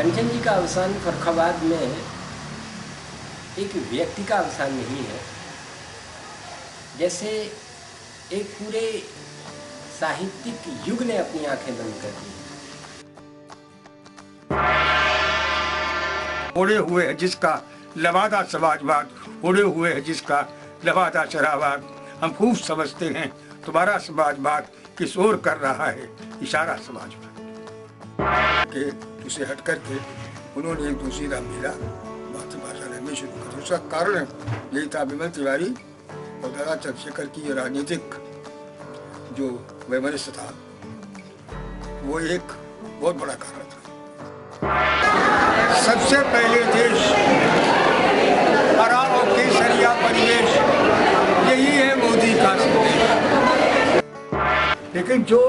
कंचन जी का अवसान फर्रुखाबाद में एक व्यक्ति का अवसान नहीं है, जैसे एक पूरे साहित्यिक युग ने अपनी आंखें बंद कर दी। उड़े हुए है जिसका लवादा समाजवाद, उड़े हुए है जिसका लवादा शराबाद। हम खूब समझते हैं तुम्हारा समाजवाद किस ओर कर रहा है इशारा समाजवाद के उसे हट करके उन्होंने एक दूसरी राम लीला मातृभाषा लेने शुरू कर। उसका कारण यही था, विमल तिवारी और दादा चंद्रशेखर की राजनीतिक जो वैमनस्य था वो एक बहुत बड़ा कारण था। सबसे पहले देश आराम और केसरिया परिवेश, यही है मोदी का संदेश। लेकिन जो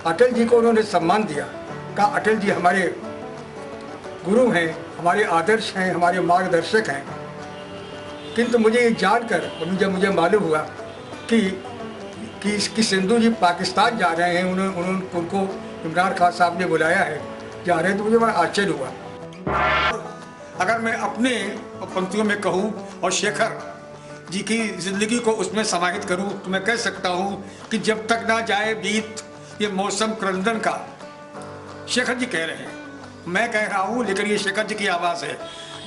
अटल जी को उन्होंने सम्मान दिया, का अटल जी हमारे गुरु हैं, हमारे आदर्श हैं, हमारे मार्गदर्शक हैं। किंतु मुझे ये जानकर जब मुझे मालूम हुआ कि सिंधु जी पाकिस्तान जा रहे हैं, उनको इमरान खान साहब ने बुलाया है, जा रहे हैं, तो मुझे बड़ा आश्चर्य हुआ। अगर मैं अपने पंक्तियों में कहूँ और शेखर जी की जिंदगी को उसमें समाहित करूँ तो मैं कह सकता हूँ कि जब तक ना जाए बीत ये मौसम क्रंदन का। शेखर जी कह रहे हैं, मैं कह रहा हूँ, लेकिन ये शेखर जी की आवाज़ है।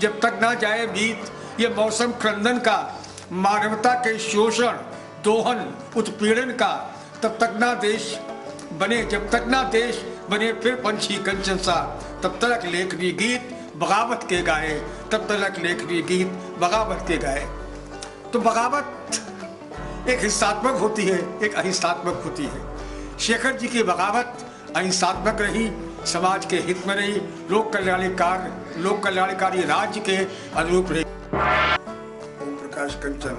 जब तक ना जाए बीत ये मौसम क्रंदन का, मानवता के शोषण, दोहन, उत्पीड़न का, तब तक ना देश बने, जब तक ना देश बने फिर पंछी कंचन सा, तब तक लेखनी गीत बगावत के गाए, तब तक लेखनी गीत बगावत के गाए। तो बगावत एक हिंसात्मक होती है, एक अहिंसात्मक होती है। शेखर जी की बगावत अहिंसात्मक रही, समाज के हित में रही, लोक कल्याणकारी राज्य के अनुरूप रही। ओम प्रकाश कंचन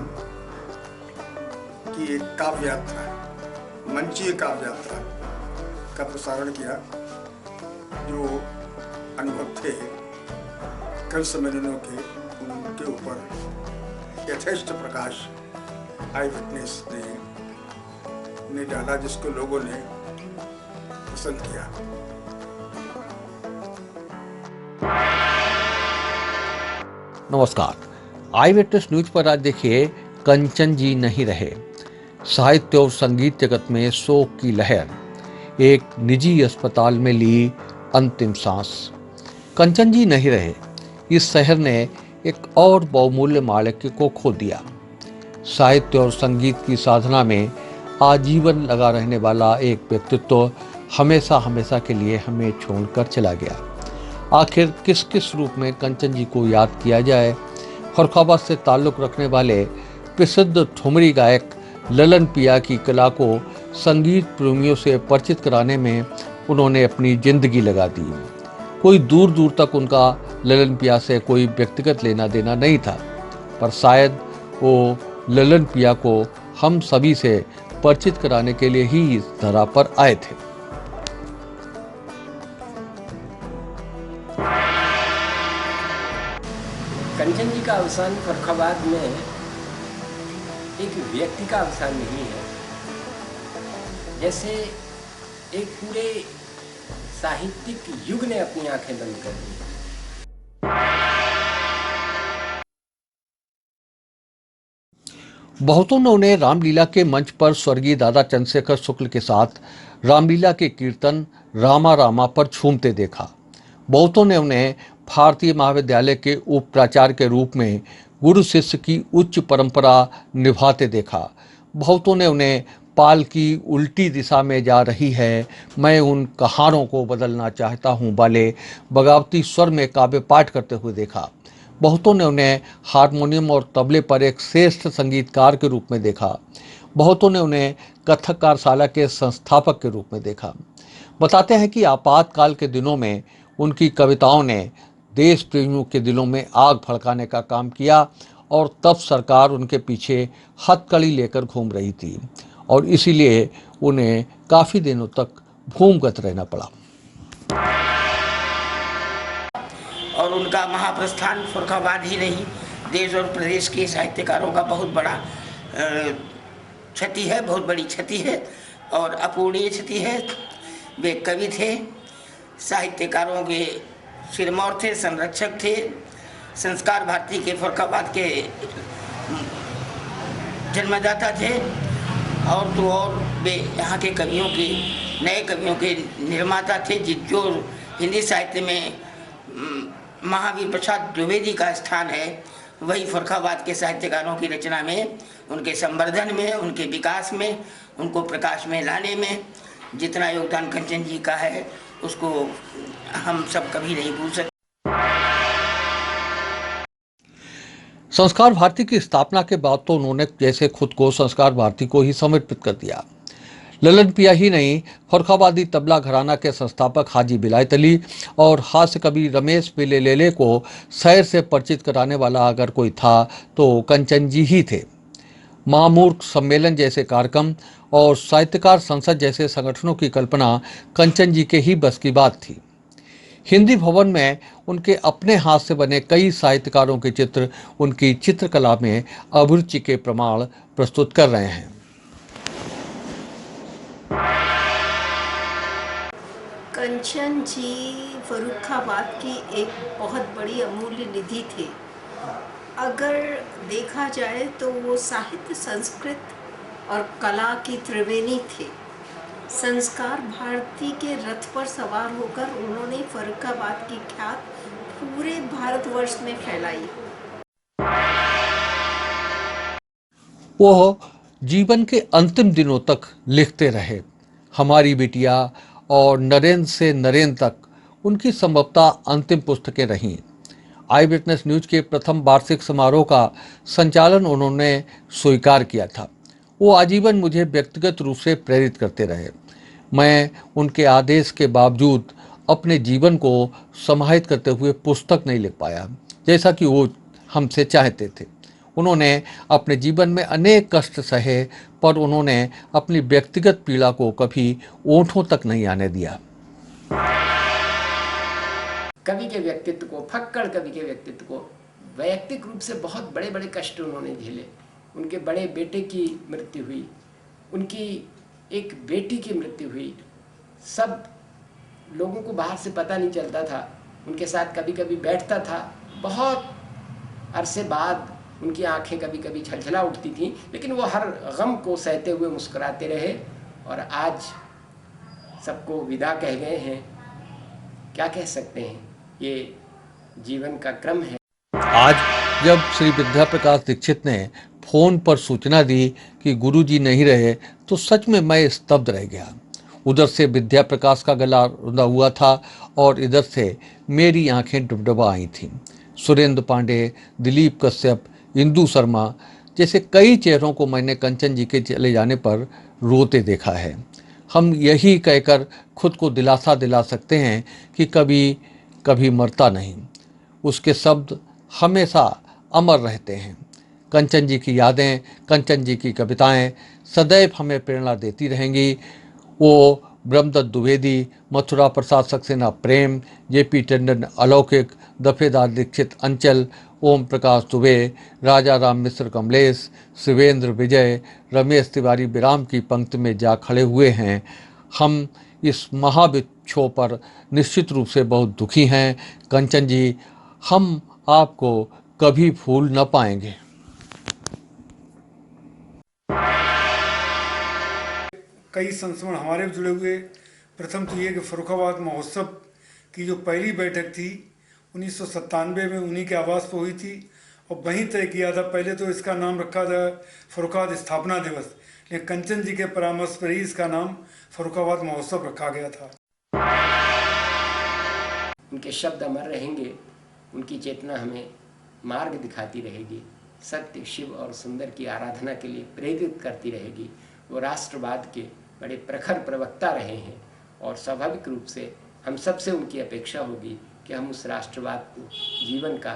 की एक काव्य यात्रा, मंचीय काव्य यात्रा का प्रसारण किया, जो अनुभव थे कवि सम्मेलनों के, उनके ऊपर यथेष्ट प्रकाश आई विटनेस ने डाला, जिसको लोगों ने पसंद किया। नमस्कार, आई विटनेस न्यूज पर आज देखिए कंचन जी नहीं रहे। साहित्य और संगीत जगत में शोक की लहर, एक निजी अस्पताल में ली अंतिम सांस। कंचन जी नहीं रहे, इस शहर ने एक और बहुमूल्य मालिक को खो दिया। साहित्य और संगीत की साधना में आजीवन लगा रहने वाला एक व्यक्तित्व हमेशा हमेशा के लिए हमें छोड़कर चला गया। आखिर किस किस रूप में कंचन जी को याद किया जाए? फर्रुखाबाद से ताल्लुक़ रखने वाले प्रसिद्ध ठुमरी गायक ललन पिया की कला को संगीत प्रेमियों से परिचित कराने में उन्होंने अपनी जिंदगी लगा दी। कोई दूर दूर तक उनका ललन पिया से कोई व्यक्तिगत लेना देना नहीं था, पर शायद वो ललन पिया को हम सभी से परिचित कराने के लिए ही इस धरा पर आए थे। कंचन जी का अवसान फर्रुखाबाद में एक व्यक्ति का अवसान नहीं है, जैसे एक पूरे साहित्यिक युग ने अपनी आंखें बंद कर दी। बहुतों ने उन्हें रामलीला के मंच पर स्वर्गीय दादा चंद्रशेखर शुक्ल के साथ रामलीला के कीर्तन रामा रामा पर झूमते देखा। बहुतों ने उन्हें भारतीय महाविद्यालय के उप प्राचार्य के रूप में गुरु शिष्य की उच्च परंपरा निभाते देखा। बहुतों ने उन्हें पाल की उल्टी दिशा में जा रही है, मैं उन कहानों को बदलना चाहता हूँ वाले बगावती स्वर में काव्य पाठ करते हुए देखा। बहुतों ने उन्हें हारमोनियम और तबले पर एक श्रेष्ठ संगीतकार के रूप में देखा। बहुतों ने उन्हें कथक कार्यशाला के संस्थापक के रूप में देखा। बताते हैं कि आपातकाल के दिनों में उनकी कविताओं ने देश प्रेमियों के दिलों में आग भड़काने का काम किया, और तब सरकार उनके पीछे हथकड़ी लेकर घूम रही थी, और इसीलिए उन्हें काफ़ी दिनों तक भूमिगत रहना पड़ा। और उनका महाप्रस्थान फर्रुखाबाद ही नहीं, देश और प्रदेश के साहित्यकारों का बहुत बड़ा क्षति है, बहुत बड़ी क्षति है और अपूरणीय क्षति है। वे कवि थे, साहित्यकारों के सिरमौर थे, संरक्षक थे, संस्कार भारती के फरुखाबाद के जन्मदाता थे, और तो और वे यहाँ के कवियों के, नए कवियों के निर्माता थे, जो हिंदी साहित्य में महावीर प्रसाद द्विवेदी का स्थान है, वही फरुखाबाद के साहित्यकारों की रचना में, उनके संवर्धन में, उनके विकास में, उनको प्रकाश में लाने में जितना योगदान कंचन जी का है, उसको हम सब कभी नहीं भूल सकते। संस्कार भारती की स्थापना के बाद तो उन्होंने जैसे खुद को संस्कार भारती को ही समर्पित कर दिया। ललन पिया ही नहीं, फरुखाबादी तबला घराना के संस्थापक हाजी बिलायत अली और हास्य कवि रमेश पिल्ले लेले को शहर से परिचित कराने वाला अगर कोई था तो कंचन जी ही थे। महामूर्ख सम्मेलन जैसे कार्यक्रम और साहित्यकार संसद जैसे संगठनों की कल्पना कंचन जी के ही बस की बात थी। हिंदी भवन में उनके अपने हाथ से बने कई साहित्यकारों के चित्र उनकी चित्रकला में अभिरुचि के प्रमाण प्रस्तुत कर रहे हैं। कंचन जी फरुखाबाद की एक बहुत बड़ी अमूल्य निधि थे। अगर देखा जाए तो वो साहित्य, संस्कृत और कला की त्रिवेणी थे। संस्कार भारती के रथ पर सवार होकर उन्होंने फरुखाबाद की ख्यात पूरे भारतवर्ष में फैलाई। वो जीवन के अंतिम दिनों तक लिखते रहे। हमारी बिटिया और नरेंद्र से नरेंद्र तक उनकी संभवतः अंतिम पुस्तकें रहीं। आई विटनेस न्यूज के प्रथम वार्षिक समारोह का संचालन उन्होंने स्वीकार किया था। वो आजीवन मुझे व्यक्तिगत रूप से प्रेरित करते रहे। मैं उनके आदेश के बावजूद अपने जीवन को समाहित करते हुए पुस्तक नहीं लिख पाया, जैसा कि वो हमसे चाहते थे। उन्होंने अपने जीवन में अनेक कष्ट सहे, पर उन्होंने अपनी व्यक्तिगत पीड़ा को कभी ओंठों तक नहीं आने दिया। कवि के व्यक्तित्व को, फक्कड़ कवि के व्यक्तित्व को वैयक्तिक रूप से बहुत बड़े बड़े कष्ट उन्होंने झेले। उनके बड़े बेटे की मृत्यु हुई, उनकी एक बेटी की मृत्यु हुई। सब लोगों को बाहर से पता नहीं चलता था। उनके साथ कभी कभी बैठता था, बहुत अरसे बाद उनकी आंखें कभी कभी झलझला उठती थीं, लेकिन वो हर गम को सहते हुए मुस्कुराते रहे और आज सबको विदा कह गए हैं। क्या कह सकते हैं, ये जीवन का क्रम है। आज जब श्री विद्या प्रकाश दीक्षित ने फोन पर सूचना दी कि गुरुजी नहीं रहे तो सच में मैं स्तब्ध रह गया। उधर से विद्या प्रकाश का गला रुंधा हुआ था और इधर से मेरी आंखें डुबडुबा आई थीं। सुरेंद्र पांडे, दिलीप कश्यप, इंदु शर्मा जैसे कई चेहरों को मैंने कंचन जी के चले जाने पर रोते देखा है। हम यही कहकर खुद को दिलासा दिला सकते हैं कि कभी कभी मरता नहीं। उसके शब्द हमेशा अमर रहते हैं। कंचन जी की यादें, कंचन जी की कविताएं सदैव हमें प्रेरणा देती रहेंगी। वो ब्रह्मदत्त द्विवेदी, मथुरा प्रसाद सक्सेना प्रेम, जेपी टंडन अलौकिक, दफेदार दीक्षित अंचल, ओम प्रकाश दुबे, राजा राम मिश्र कमलेश, शिवेंद्र विजय, रमेश तिवारी विराम की पंक्ति में जा खड़े हुए हैं। हम इस महाविक्षोभ पर निश्चित रूप से बहुत दुखी हैं। कंचन जी, हम आपको कभी भूल न पाएंगे। कई संस्मरण हमारे भी जुड़े हुए। प्रथम तो ये कि फरुखाबाद महोत्सव की जो पहली बैठक थी 1997 में उन्हीं के आवास पर हुई थी और वहीं तय किया था। पहले तो इसका नाम रखा था फरुखाबाद स्थापना दिवस, लेकिन कंचन जी के परामर्श पर ही इसका नाम फरुखाबाद महोत्सव रखा गया था। उनके शब्द अमर रहेंगे, उनकी चेतना हमें मार्ग दिखाती रहेगी, सत्य, शिव और सुंदर की आराधना के लिए प्रेरित करती रहेगी। वो राष्ट्रवाद के बड़े प्रखर प्रवक्ता रहे हैं और स्वाभाविक रूप से हम सबसे उनकी अपेक्षा होगी कि हम उस राष्ट्रवाद को जीवन का